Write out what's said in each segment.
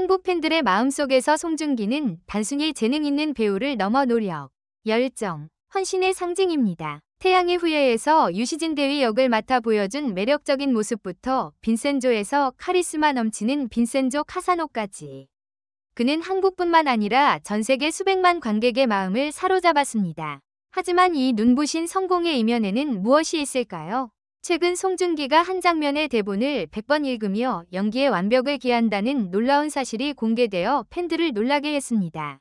한국 팬들의 마음속에서 송중기는 단순히 재능 있는 배우를 넘어 노력, 열정, 헌신의 상징입니다. 태양의 후예에서 유시진 대위 역을 맡아 보여준 매력적인 모습부터 빈센조에서 카리스마 넘치는 빈센조 카사노까지. 그는 한국뿐만 아니라 전 세계 수백만 관객의 마음을 사로잡았습니다. 하지만 이 눈부신 성공의 이면에는 무엇이 있을까요? 최근 송중기가 한 장면의 대본을 100번 읽으며 연기의 완벽을 기한다는 놀라운 사실이 공개되어 팬들을 놀라게 했습니다.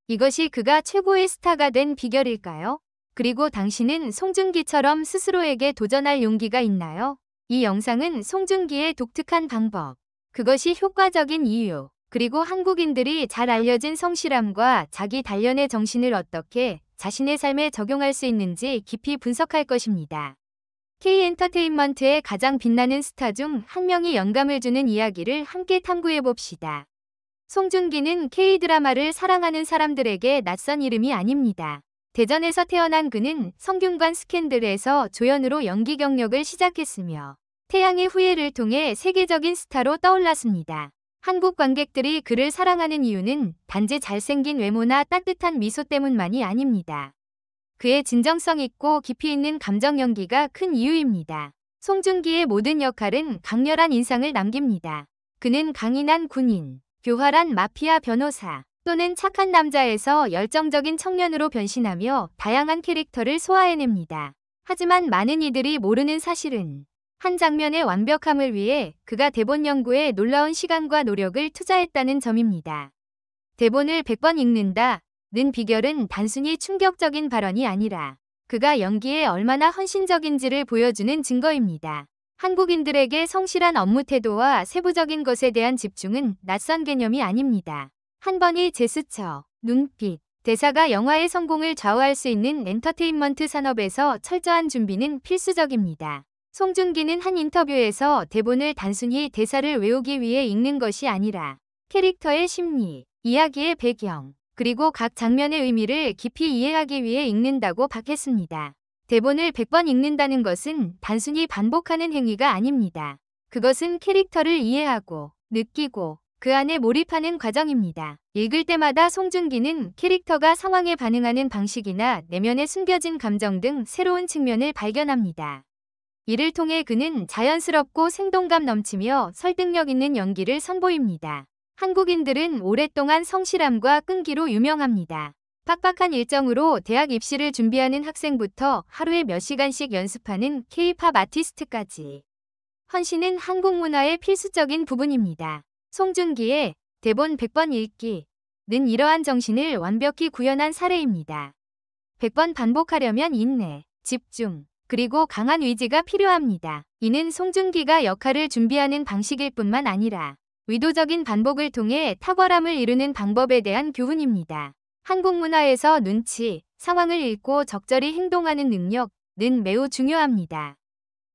이것이 그가 최고의 스타가 된 비결일까요? 그리고 당신은 송중기처럼 스스로에게 도전할 용기가 있나요? 이 영상은 송중기의 독특한 방법, 그것이 효과적인 이유, 그리고 한국인들이 잘 알려진 성실함과 자기 단련의 정신을 어떻게 자신의 삶에 적용할 수 있는지 깊이 분석할 것입니다. K엔터테인먼트의 가장 빛나는 스타 중 한 명이 영감을 주는 이야기를 함께 탐구해봅시다. 송중기는 K드라마를 사랑하는 사람들에게 낯선 이름이 아닙니다. 대전에서 태어난 그는 성균관 스캔들에서 조연으로 연기 경력을 시작했으며 태양의 후예를 통해 세계적인 스타로 떠올랐습니다. 한국 관객들이 그를 사랑하는 이유는 단지 잘생긴 외모나 따뜻한 미소 때문만이 아닙니다. 그의 진정성 있고 깊이 있는 감정 연기가 큰 이유입니다. 송중기의 모든 역할은 강렬한 인상을 남깁니다. 그는 강인한 군인, 교활한 마피아 변호사, 또는 착한 남자에서 열정적인 청년으로 변신하며 다양한 캐릭터를 소화해냅니다. 하지만 많은 이들이 모르는 사실은 한 장면의 완벽함을 위해 그가 대본 연구에 놀라운 시간과 노력을 투자했다는 점입니다. 대본을 100번 읽는다. 는 비결은 단순히 충격적인 발언이 아니라 그가 연기에 얼마나 헌신적인지를 보여주는 증거입니다. 한국인들에게 성실한 업무 태도와 세부적인 것에 대한 집중은 낯선 개념이 아닙니다. 한 번의 제스처, 눈빛, 대사가 영화의 성공을 좌우할 수 있는 엔터테인먼트 산업에서 철저한 준비는 필수적입니다. 송중기는 한 인터뷰에서 대본을 단순히 대사를 외우기 위해 읽는 것이 아니라 캐릭터의 심리, 이야기의 배경, 그리고 각 장면의 의미를 깊이 이해하기 위해 읽는다고 밝혔습니다. 대본을 100번 읽는다는 것은 단순히 반복하는 행위가 아닙니다. 그것은 캐릭터를 이해하고, 느끼고, 그 안에 몰입하는 과정입니다. 읽을 때마다 송중기는 캐릭터가 상황에 반응하는 방식이나 내면에 숨겨진 감정 등 새로운 측면을 발견합니다. 이를 통해 그는 자연스럽고 생동감 넘치며 설득력 있는 연기를 선보입니다. 한국인들은 오랫동안 성실함과 끈기로 유명합니다. 빡빡한 일정으로 대학 입시를 준비하는 학생부터 하루에 몇 시간씩 연습하는 K-팝 아티스트까지. 헌신은 한국 문화의 필수적인 부분입니다. 송중기의 대본 100번 읽기는 이러한 정신을 완벽히 구현한 사례입니다. 100번 반복하려면 인내, 집중, 그리고 강한 의지가 필요합니다. 이는 송중기가 역할을 준비하는 방식일 뿐만 아니라 의도적인 반복을 통해 탁월함을 이루는 방법에 대한 교훈입니다. 한국 문화에서 눈치, 상황을 읽고 적절히 행동하는 능력은 매우 중요합니다.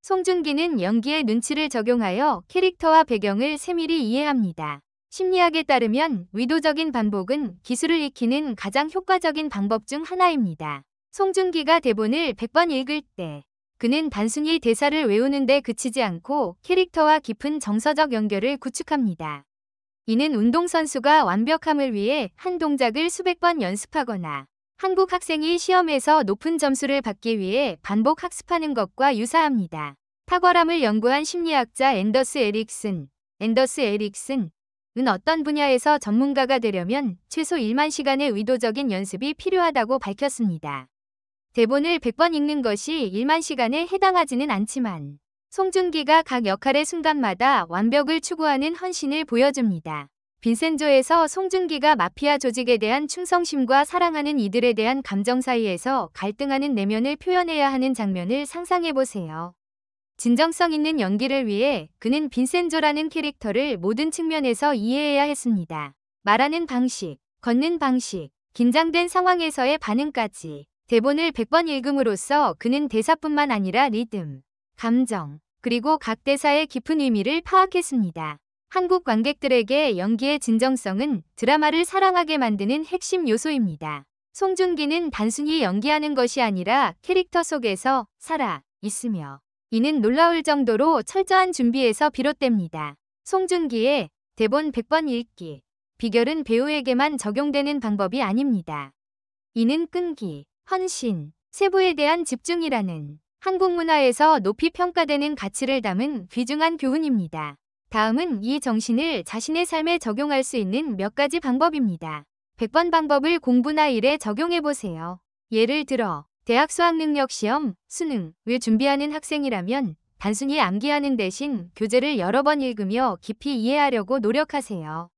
송중기는 연기의 눈치를 적용하여 캐릭터와 배경을 세밀히 이해합니다. 심리학에 따르면 의도적인 반복은 기술을 익히는 가장 효과적인 방법 중 하나입니다. 송중기가 대본을 100번 읽을 때 그는 단순히 대사를 외우는 데 그치지 않고 캐릭터와 깊은 정서적 연결을 구축합니다. 이는 운동선수가 완벽함을 위해 한 동작을 수백 번 연습하거나 한국 학생이 시험에서 높은 점수를 받기 위해 반복 학습하는 것과 유사합니다. 탁월함을 연구한 심리학자 앤더스 에릭슨은 어떤 분야에서 전문가가 되려면 최소 1만 시간의 의도적인 연습이 필요하다고 밝혔습니다. 대본을 100번 읽는 것이 1만 시간에 해당하지는 않지만 송중기가 각 역할의 순간마다 완벽을 추구하는 헌신을 보여줍니다. 빈센조에서 송중기가 마피아 조직에 대한 충성심과 사랑하는 이들에 대한 감정 사이에서 갈등하는 내면을 표현해야 하는 장면을 상상해보세요. 진정성 있는 연기를 위해 그는 빈센조라는 캐릭터를 모든 측면에서 이해해야 했습니다. 말하는 방식, 걷는 방식, 긴장된 상황에서의 반응까지. 대본을 100번 읽음으로써 그는 대사뿐만 아니라 리듬, 감정, 그리고 각 대사의 깊은 의미를 파악했습니다. 한국 관객들에게 연기의 진정성은 드라마를 사랑하게 만드는 핵심 요소입니다. 송중기는 단순히 연기하는 것이 아니라 캐릭터 속에서 살아 있으며 이는 놀라울 정도로 철저한 준비에서 비롯됩니다. 송중기의 대본 100번 읽기는 비결은 배우에게만 적용되는 방법이 아닙니다. 이는 끈기, 헌신, 세부에 대한 집중이라는 한국 문화에서 높이 평가되는 가치를 담은 귀중한 교훈입니다. 다음은 이 정신을 자신의 삶에 적용할 수 있는 몇 가지 방법입니다. 100번 방법을 공부나 일에 적용해보세요. 예를 들어 대학 수학능력시험, 수능을 준비하는 학생이라면 단순히 암기하는 대신 교재를 여러 번 읽으며 깊이 이해하려고 노력하세요.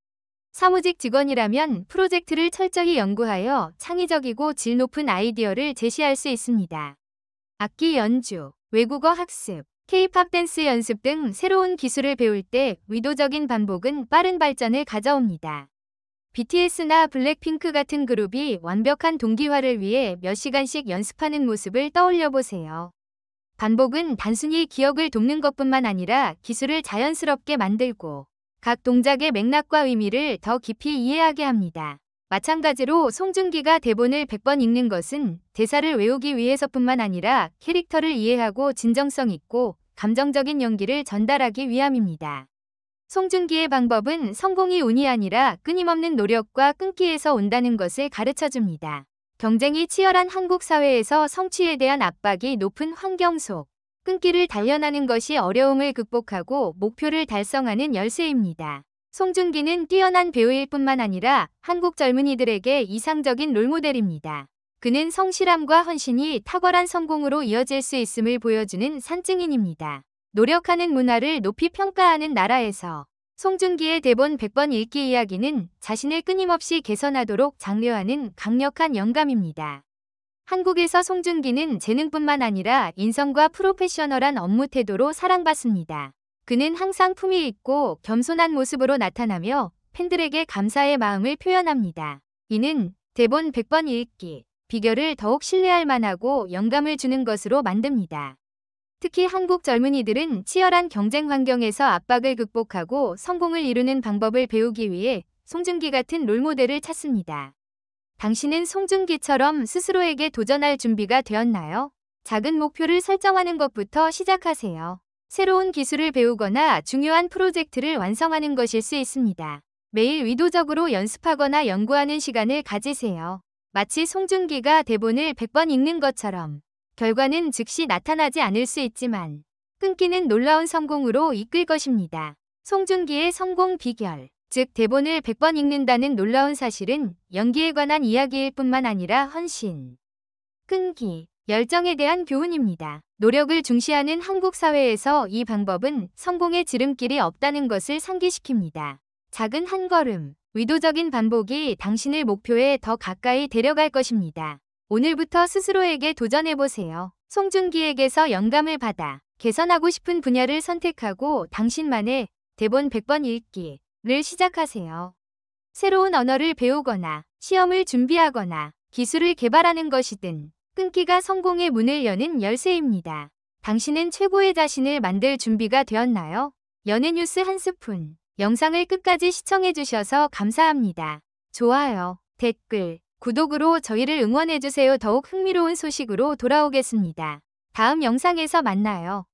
사무직 직원이라면 프로젝트를 철저히 연구하여 창의적이고 질 높은 아이디어를 제시할 수 있습니다. 악기 연주, 외국어 학습, K-팝 댄스 연습 등 새로운 기술을 배울 때 의도적인 반복은 빠른 발전을 가져옵니다. BTS나 블랙핑크 같은 그룹이 완벽한 동기화를 위해 몇 시간씩 연습하는 모습을 떠올려 보세요. 반복은 단순히 기억을 돕는 것뿐만 아니라 기술을 자연스럽게 만들고 각 동작의 맥락과 의미를 더 깊이 이해하게 합니다. 마찬가지로 송중기가 대본을 100번 읽는 것은 대사를 외우기 위해서뿐만 아니라 캐릭터를 이해하고 진정성 있고 감정적인 연기를 전달하기 위함입니다. 송중기의 방법은 성공이 운이 아니라 끊임없는 노력과 끈기에서 온다는 것을 가르쳐줍니다. 경쟁이 치열한 한국 사회에서 성취에 대한 압박이 높은 환경 속 끈기를 단련하는 것이 어려움을 극복하고 목표를 달성하는 열쇠입니다. 송중기는 뛰어난 배우일 뿐만 아니라 한국 젊은이들에게 이상적인 롤모델입니다. 그는 성실함과 헌신이 탁월한 성공으로 이어질 수 있음을 보여주는 산증인입니다. 노력하는 문화를 높이 평가하는 나라에서 송중기의 대본 100번 읽기 이야기는 자신을 끊임없이 개선하도록 장려하는 강력한 영감입니다. 한국에서 송중기는 재능뿐만 아니라 인성과 프로페셔널한 업무 태도로 사랑받습니다. 그는 항상 품위 있고 겸손한 모습으로 나타나며 팬들에게 감사의 마음을 표현합니다. 이는 대본 100번 읽기 비결을 더욱 신뢰할 만하고 영감을 주는 것으로 만듭니다. 특히 한국 젊은이들은 치열한 경쟁 환경에서 압박을 극복하고 성공을 이루는 방법을 배우기 위해 송중기 같은 롤모델을 찾습니다. 당신은 송중기처럼 스스로에게 도전할 준비가 되었나요? 작은 목표를 설정하는 것부터 시작하세요. 새로운 기술을 배우거나 중요한 프로젝트를 완성하는 것일 수 있습니다. 매일 의도적으로 연습하거나 연구하는 시간을 가지세요. 마치 송중기가 대본을 100번 읽는 것처럼 결과는 즉시 나타나지 않을 수 있지만 끈기는 놀라운 성공으로 이끌 것입니다. 송중기의 성공 비결, 즉 대본을 100번 읽는다는 놀라운 사실은 연기에 관한 이야기일 뿐만 아니라 헌신, 끈기, 열정에 대한 교훈입니다. 노력을 중시하는 한국 사회에서 이 방법은 성공의 지름길이 없다는 것을 상기시킵니다. 작은 한 걸음, 의도적인 반복이 당신을 목표에 더 가까이 데려갈 것입니다. 오늘부터 스스로에게 도전해보세요. 송중기에게서 영감을 받아 개선하고 싶은 분야를 선택하고 당신만의 대본 100번 읽기를 시작하세요. 새로운 언어를 배우거나 시험을 준비하거나 기술을 개발하는 것이든 끈기가 성공의 문을 여는 열쇠입니다. 당신은 최고의 자신을 만들 준비가 되었나요? 연예뉴스 한 스푼. 영상을 끝까지 시청해주셔서 감사합니다. 좋아요, 댓글, 구독으로 저희를 응원해주세요. 더욱 흥미로운 소식으로 돌아오겠습니다. 다음 영상에서 만나요.